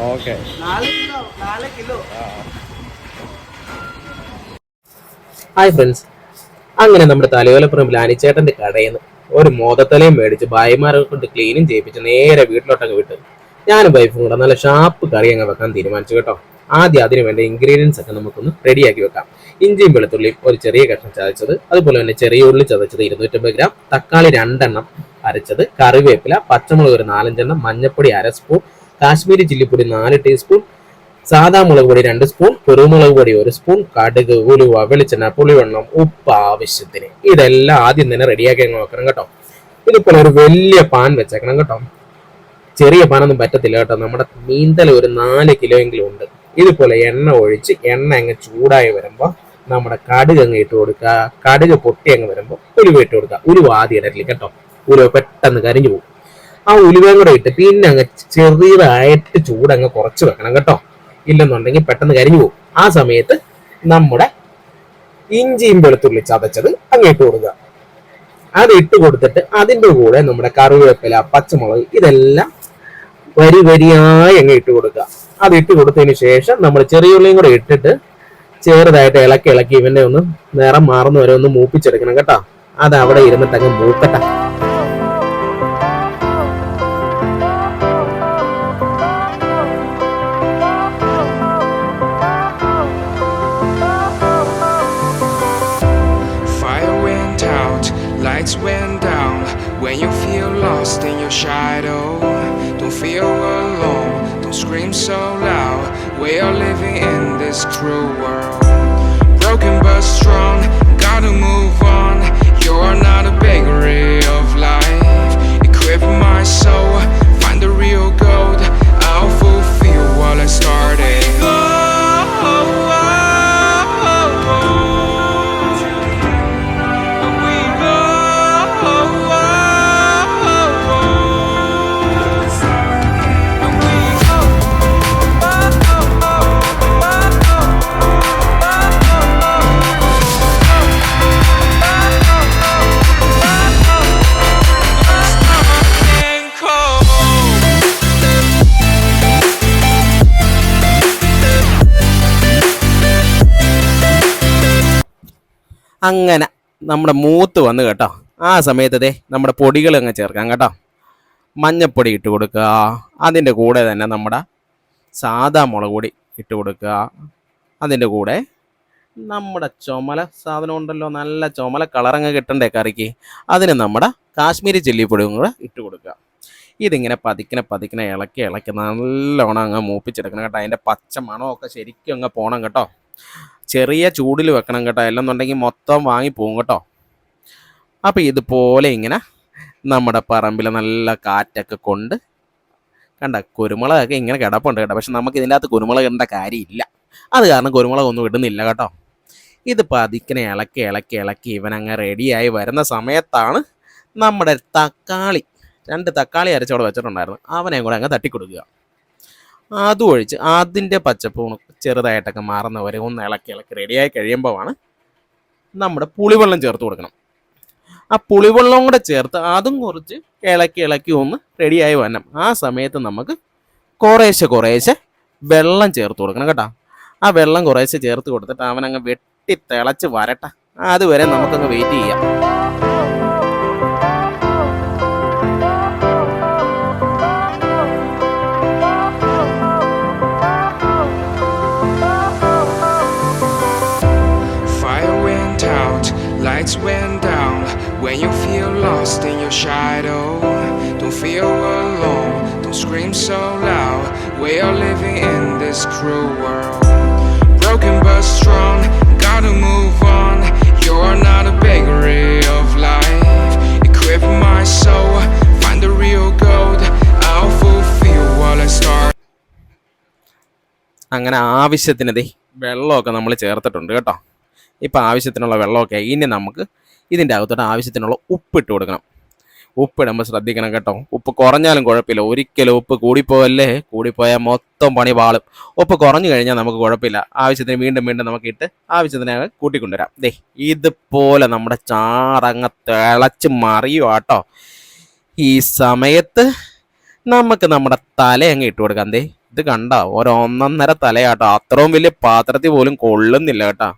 Okay. 4 kilo. Hi friends, അങ്ങനെ നമ്മുടെ തലയോലപ്പുറം ലാനിച്ചേട്ടന്റെ കടയിൽ നിന്ന് ഒരു മോദത്തലയും മേടിച്ച് ഭായിമാരെ കൊണ്ട് ക്ലീനും ചെയ്യിപ്പിച്ച് നേരെ വീട്ടിലോട്ടൊക്കെ വിട്ട് ഞാനും വൈഫും കൂടെ നല്ല ഷാപ്പ് കറി അങ്ങ് വെക്കാൻ തീരുമാനിച്ചു കേട്ടോ. ആദ്യം അതിന് വേണ്ട ഇൻഗ്രീഡിയൻസ് ഒക്കെ നമുക്കൊന്ന് റെഡിയാക്കി വെക്കാം. ഇഞ്ചിയും വെളുത്തുള്ളിയും ഒരു ചെറിയ കഷ്ണം ചതച്ചത്, അതുപോലെ തന്നെ ചെറിയ ഉള്ളി ചതച്ചത് 250 ഗ്രാം, തക്കാളി 2 എണ്ണം അരച്ചത്, കറിവേപ്പില, പച്ചമുളക് ഒരു 4-5 എണ്ണം, മഞ്ഞപ്പൊടി 1/2 സ്പൂൺ, കാശ്മീരി ചില്ലിപ്പൊടി 4 ടീസ്പൂൺ, സാധാ മുളക് പൊടി 2 സ്പൂൺ, കുരുമുളക് പൊടി 1 സ്പൂൺ, കടുക്, ഉലുവ, വെളിച്ചെണ്ണ, പുളിവെള്ളം, ഉപ്പ് ആവശ്യത്തിന്. ഇതെല്ലാം ആദ്യം തന്നെ റെഡിയാക്കി അങ്ങ് വെക്കണം കേട്ടോ. ഇതിപ്പോൾ ഒരു വലിയ പാൻ വെച്ചേക്കണം കേട്ടോ. ചെറിയ പാനൊന്നും പറ്റത്തില്ല കേട്ടോ. നമ്മുടെ മീൻതല ഒരു 4 കിലോ എങ്കിലും ഉണ്ട്. ഇതുപോലെ എണ്ണ ഒഴിച്ച് എണ്ണ അങ്ങ് ചൂടായി വരുമ്പോൾ നമ്മുടെ കടുക് അങ്ങ് ഇട്ട് കൊടുക്കുക. കടുക് പൊട്ടി അങ്ങ് വരുമ്പോൾ ഉലുവ ഇട്ട് കൊടുക്കുക. ഉലുവ ആദ്യം ഇടത്തില്ല കേട്ടോ, ഉലുവ പെട്ടെന്ന് കരിഞ്ഞു പോകും. ആ ഉലുവയും കൂടെ ഇട്ട് പിന്നെ അങ്ങ് ചെറിയതായിട്ട് ചൂടങ്ങ് കുറച്ച് വെക്കണം കേട്ടോ, ഇല്ലെന്നുണ്ടെങ്കിൽ പെട്ടെന്ന് കരിഞ്ഞു പോകും. ആ സമയത്ത് നമ്മുടെ ഇഞ്ചിയും വെളുത്തുള്ളി ചതച്ചത് അങ്ങ് ഇട്ട് കൊടുക്കുക. അത് ഇട്ട് കൊടുത്തിട്ട് അതിൻ്റെ കൂടെ നമ്മുടെ കറിവേപ്പില, പച്ചമുളക് ഇതെല്ലാം വരി വരിയായി അങ്ങ് ഇട്ട് കൊടുക്കുക. അത് ഇട്ട് കൊടുത്തതിന് ശേഷം നമ്മൾ ചെറിയുള്ളിയും കൂടെ ഇട്ടിട്ട് ചെറുതായിട്ട് ഇളക്കി ഇളക്കി ഇവന്റെ ഒന്ന് നിറം മാറുന്ന വരെ ഒന്ന് മൂപ്പിച്ചെടുക്കണം കേട്ടോ. അത് അവിടെ ഇരുന്നിട്ട് അങ്ങ് മൂക്കട്ടെ. Lights went down when you feel lost in your shadow. Don't feel alone, don't scream so loud. We are living in this cruel world. Broken but strong, gotta move on. You're not a bakery of life. Equip my soul, find the real gold. I'll fulfill what I started. അങ്ങനെ നമ്മുടെ മൂത്ത് വന്ന് കേട്ടോ. ആ സമയത്തതേ നമ്മുടെ പൊടികൾ അങ്ങ് ചേർക്കാം കേട്ടോ. മഞ്ഞപ്പൊടി ഇട്ട് കൊടുക്കുക. അതിൻ്റെ കൂടെ തന്നെ നമ്മുടെ സാദാ മുളക് പൊടി ഇട്ട് കൊടുക്കുക. അതിൻ്റെ കൂടെ നമ്മുടെ ചുമല സാധനം ഉണ്ടല്ലോ, നല്ല ചുമല കളറങ്ങ് കിട്ടണ്ടേ കറിക്ക്, അതിന് നമ്മുടെ കാശ്മീരി ചില്ലിപ്പൊടിയും കൂടെ ഇട്ട് കൊടുക്കുക. ഇതിങ്ങനെ പതിക്കനെ പതിക്കനെ ഇളക്കി ഇളക്കി നല്ലോണം അങ്ങ് മൂപ്പിച്ചെടുക്കണം കേട്ടോ. അതിൻ്റെ പച്ച മണമൊക്കെ ശരിക്കും അങ്ങ് പോകണം കേട്ടോ. ചെറിയ ചൂടിൽ വെക്കണം കേട്ടോ, അല്ലെന്നുണ്ടെങ്കിൽ മൊത്തം വാങ്ങിപ്പോകും കേട്ടോ. അപ്പോൾ ഇതുപോലെ ഇങ്ങനെ നമ്മുടെ പറമ്പിൽ നല്ല കാറ്റൊക്കെ കൊണ്ട് കണ്ട കുരുമുളകൊക്കെ ഇങ്ങനെ കിടപ്പുണ്ട് കേട്ടോ. പക്ഷെ നമുക്ക് ഇതിൻ്റെ അകത്ത് കുരുമുളക് ഇടേണ്ട കാര്യമില്ല, അത് കാരണം കുരുമുളകൊന്നും ഇടുന്നില്ല കേട്ടോ. ഇത് പതിക്കനെ ഇളക്കി ഇളക്കി ഇളക്കി ഇവനങ്ങ് റെഡിയായി വരുന്ന സമയത്താണ് നമ്മുടെ തക്കാളി 2 തക്കാളി അരച്ചോടെ വെച്ചിട്ടുണ്ടായിരുന്നു, അവനെയും കൂടെ അങ്ങ് തട്ടിക്കൊടുക്കുക. അതും ഒഴിച്ച് അതിൻ്റെ പച്ചപ്പൂണ് ചെറുതായിട്ടൊക്കെ മാറുന്നവരെ ഒന്ന് ഇളക്കി ഇളക്കി റെഡിയായി കഴിയുമ്പോഴാണ് നമ്മുടെ പുളിവെള്ളം ചേർത്ത് കൊടുക്കണം. ആ പുളിവെള്ളം കൂടെ ചേർത്ത് അതും കുറച്ച് ഇളക്കി ഇളക്കി ഒന്ന് റെഡിയായി വരണം. ആ സമയത്ത് നമുക്ക് കുറേശ്ശെ വെള്ളം ചേർത്ത് കൊടുക്കണം കേട്ടോ. ആ വെള്ളം കുറേശ്ശെ ചേർത്ത് കൊടുത്തിട്ട് അവനങ്ങ് വെട്ടി തിളച്ച് വരട്ടെ. അതുവരെ നമുക്കങ്ങ് വെയിറ്റ് ചെയ്യാം. Lights went down when you feel lost in your shadow. Don't feel alone, don't scream so loud. We are living in this cruel world. Broken but strong, gotta move on. You're not a bakery of life. Equip my soul, find the real gold. I'll fulfill what I start. അങ്ങനെ ആവശ്യത്തിന് വെള്ളമൊക്കെ നമ്മൾ ചേർത്തിട്ടുണ്ട് കേട്ടോ. ഇപ്പം ആവശ്യത്തിനുള്ള വെള്ളമൊക്കെ ഇനി നമുക്ക് ഇതിൻ്റെ അകത്തോട്ട് ആവശ്യത്തിനുള്ള ഉപ്പിട്ട് കൊടുക്കണം. ഉപ്പിടുമ്പോൾ ശ്രദ്ധിക്കണം കേട്ടോ. ഉപ്പ് കുറഞ്ഞാലും കുഴപ്പമില്ല, ഒരിക്കലും ഉപ്പ് കൂടിപ്പോയല്ലേ, കൂടിപ്പോയാൽ മൊത്തം പണി പാളും. ഉപ്പ് കുറഞ്ഞു കഴിഞ്ഞാൽ നമുക്ക് കുഴപ്പമില്ല, ആവശ്യത്തിന് വീണ്ടും വീണ്ടും നമുക്ക് ഇട്ട് ആവശ്യത്തിന് കൂട്ടിക്കൊണ്ടുവരാം. ഇതുപോലെ നമ്മുടെ ചാറങ്ങ് തിളച്ച് മറിയുക കേട്ടോ. ഈ സമയത്ത് നമുക്ക് നമ്മുടെ തല അങ്ങ് ഇട്ട് കൊടുക്കാം. ഇത് കണ്ട ഒരൊന്നൊന്നര തലയാട്ടോ, അത്രയും വലിയ പാത്രത്തിൽ പോലും കൊള്ളുന്നില്ല കേട്ടാ.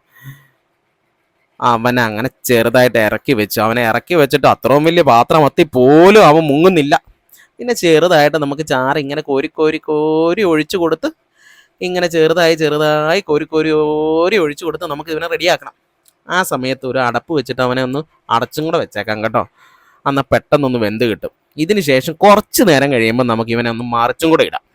അവനെ അങ്ങനെ ചെറുതായിട്ട് ഇറക്കി വെച്ചു. അവനെ ഇറക്കി വെച്ചിട്ട് അത്രയും വലിയ പാത്രം അത്തി പോലും അവൻ മുങ്ങുന്നില്ല. പിന്നെ ചെറുതായിട്ട് നമുക്ക് ചാറ് ഇങ്ങനെ കോരി കോരി കോരി ഒഴിച്ചു കൊടുത്ത് ഇങ്ങനെ ചെറുതായി ചെറുതായി കോരി കോരി കോരി ഒഴിച്ചു കൊടുത്ത് നമുക്ക് ഇവനെ റെഡിയാക്കണം. ആ സമയത്ത് ഒരു അടപ്പ് വെച്ചിട്ട് അവനെ ഒന്ന് അടച്ചും കൂടെ വെച്ചേക്കാം കേട്ടോ. എന്നാൽ പെട്ടെന്നൊന്ന് വെന്ത് കിട്ടും. ഇതിന് ശേഷം കുറച്ച് നേരം കഴിയുമ്പോൾ നമുക്ക് ഇവനെ ഒന്ന് മറിച്ചും കൂടെ ഇടാം.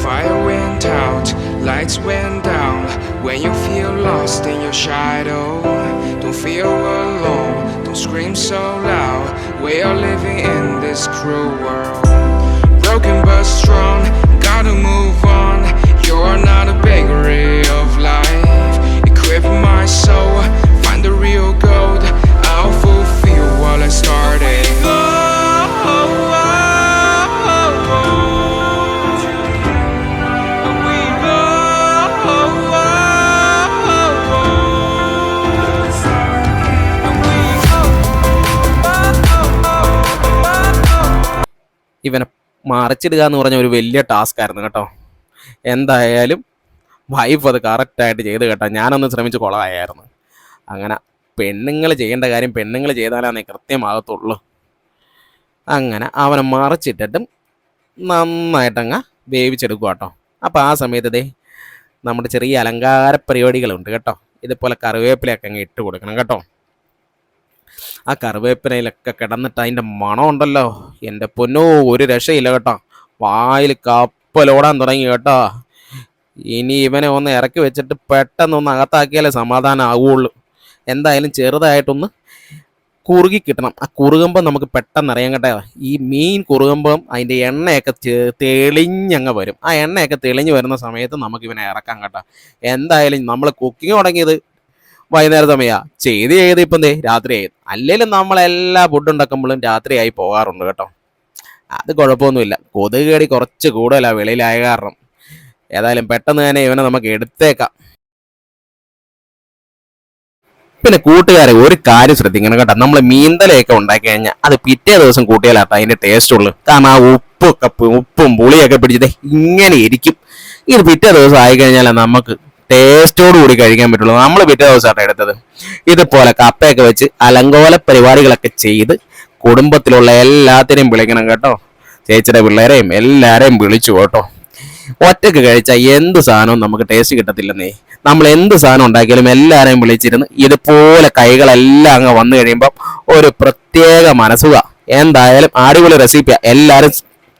Fire went out, lights went down. When you feel lost in your shadow, don't feel alone, don't scream so loud. We are living in this cruel world. Broken but strong, gotta move on. You're not a bakery of life. Equip my soul, find the real gold. I'll fulfill what I started. ഇവനെ മറിച്ചിടുക എന്ന് പറഞ്ഞ ഒരു വലിയ task ആയിരുന്നു കേട്ടോ. എന്തായാലും wife അത് കറക്റ്റായിട്ട് ചെയ്ത് കേട്ടോ. ഞാനൊന്ന് ശ്രമിച്ച് കുളമായിരുന്നു. അങ്ങനെ പെണ്ണുങ്ങൾ ചെയ്യേണ്ട കാര്യം പെണ്ണുങ്ങൾ ചെയ്താലേ കൃത്യമാകത്തുള്ളൂ. അങ്ങനെ അവനെ മറിച്ചിട്ടിട്ടും നന്നായിട്ടങ്ങ് വേവിച്ചെടുക്കുക കേട്ടോ. അപ്പോൾ ആ സമയത്ത് നമ്മുടെ ചെറിയ അലങ്കാര പരിപാടികളുണ്ട് കേട്ടോ. ഇതുപോലെ കറിവേപ്പിലയൊക്കെ അങ്ങ് ഇട്ട് കൊടുക്കണം കേട്ടോ. ആ കറിവേപ്പിലയിലൊക്കെ കിടന്നിട്ട് അതിൻ്റെ മണം ഉണ്ടല്ലോ, എൻ്റെ പൊന്നോ, ഒരു രക്ഷയില്ല കേട്ടോ. വായിൽ കപ്പലോടാൻ തുടങ്ങി കേട്ടോ. ഇനി ഇവനെ ഒന്ന് ഇറക്കി വെച്ചിട്ട് പെട്ടെന്നൊന്ന് അകത്താക്കിയാലേ സമാധാനം ആവുകയുള്ളൂ. എന്തായാലും ചെറുതായിട്ടൊന്ന് കുറുകി കിട്ടണം. ആ കുറുകുമ്പം നമുക്ക് പെട്ടെന്ന് അറിയാൻ കേട്ടോ. ഈ മീൻ കുറുകുമ്പം അതിൻ്റെ എണ്ണയൊക്കെ തെളിഞ്ഞങ്ങ് വരും. ആ എണ്ണയൊക്കെ തെളിഞ്ഞ് വരുന്ന സമയത്ത് നമുക്ക് ഇവനെ ഇറക്കാം കേട്ടോ. എന്തായാലും നമ്മൾ കുക്കിങ് തുടങ്ങിയത് വൈകുന്നേരം സമയമാണ്, ചെയ്ത് ഇപ്പം രാത്രിയായി. അല്ലെങ്കിലും നമ്മളെല്ലാ ഫുഡ് ഉണ്ടാക്കുമ്പോഴും രാത്രിയായി പോകാറുണ്ട് കേട്ടോ. അത് കുഴപ്പമൊന്നുമില്ല. കൊതുക് കടി കുറച്ച് കൂടുതലാണ് വെളിയിലായ കാരണം. ഏതായാലും പെട്ടെന്ന് തന്നെ ഇവനെ നമുക്ക് എടുത്തേക്കാം. പിന്നെ കൂട്ടുകാരെ ഒരു കാര്യം ശ്രദ്ധിക്കണം കേട്ടോ. നമ്മൾ മീൻതലയൊക്കെ ഉണ്ടാക്കി കഴിഞ്ഞാൽ അത് പിറ്റേ ദിവസം കൂട്ടിയാലാട്ടോ അതിൻ്റെ ടേസ്റ്റ് ഉള്ളു. കാരണം ആ ഉപ്പും പുളിയൊക്കെ പിടിച്ചത് ഇങ്ങനെ ഇരിക്കും. ഇത് പിറ്റേ ദിവസം ആയിക്കഴിഞ്ഞാൽ നമുക്ക് ടേസ്റ്റോട് കൂടി കഴിക്കാൻ പറ്റുള്ളൂ. നമ്മൾ പിറ്റേ ദിവസമായിട്ട് എടുത്തത്. ഇതുപോലെ കപ്പയൊക്കെ വെച്ച് അലങ്കോല പരിപാടികളൊക്കെ ചെയ്ത് കുടുംബത്തിലുള്ള എല്ലാത്തിനെയും വിളിക്കണം കേട്ടോ. ചേച്ചിയുടെ പിള്ളേരെയും എല്ലാവരെയും വിളിച്ചു കേട്ടോ. ഒറ്റക്ക് കഴിച്ചാൽ എന്ത് സാധനവും നമുക്ക് ടേസ്റ്റ് കിട്ടത്തില്ലെന്നേ. നമ്മൾ എന്ത് സാധനം ഉണ്ടാക്കിയാലും എല്ലാവരെയും വിളിച്ചിരുന്ന് ഇതുപോലെ കൈകളെല്ലാം അങ്ങ് വന്നു കഴിയുമ്പോൾ ഒരു പ്രത്യേക മനസ്സുക. എന്തായാലും അടിപൊളി റെസിപ്പിയാണ്. എല്ലാവരും